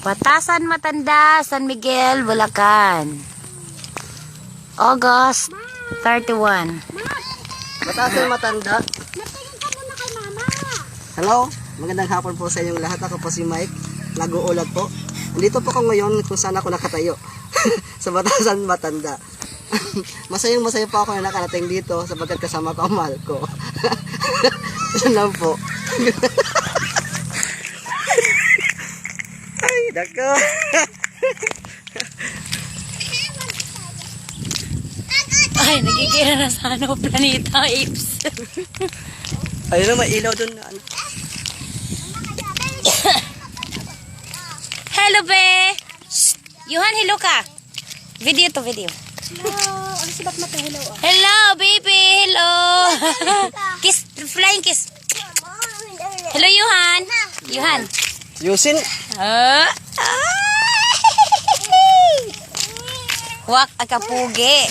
Batasan Matanda, San Miguel, Bulacan. August 31. Batasan Matanda. Natingin ka muna kay mama. Hello, magandang hapon po sa inyong lahat. Ako po si Mike, nag-uulag po. Nandito po ako ngayon kung saan ako nakatayo. Sa Batasan Matanda. Masaya po ako na nakarating dito sapagkat kasama ko ang mahal ko. Yan lang po. Ay, dako. Ay, nagkikira na sa ano, Planeta Apes. Ayun na, may ilaw dun. Hello, be! Shh! Yuhan, hello ka. Video to, video. Hello. Ano si Bat Mate? Hello. Hello, baby! Hello! Kiss, flying kiss. Hello, Yuhan. Yuhan. Yusin. Wak, akapugi.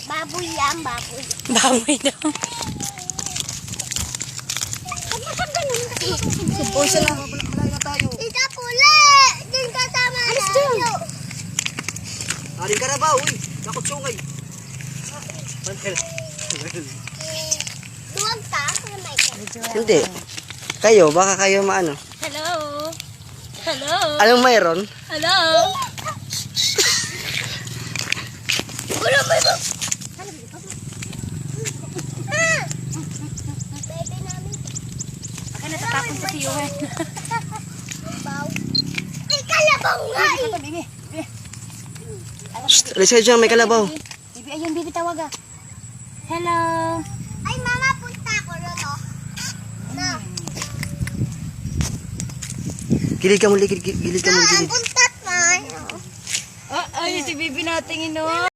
Baboy yan, baboy. Baboy daw. Uy, sila. Malay na tayo. Isa pula. Din kasama tayo. Aling karabaw, uy. Nakot sungay. Duwag ka. Hindi. Kayo, baka kayo maano. Hello. Hello. Anong mayroon? Hello. Wala may ba? Baby namin. Baka natatakot pa si Yuhan. Baw. May kalabaw nga eh. Shh, alis kayo dyan, may kalabaw. Bibi, ayun, bibi tawag ah. Hello. Ay, mama, punta ako rito. Na. Gilid ka muli, gilid ka muli, gilid. Puntat man. Ay, si bibi natin ino.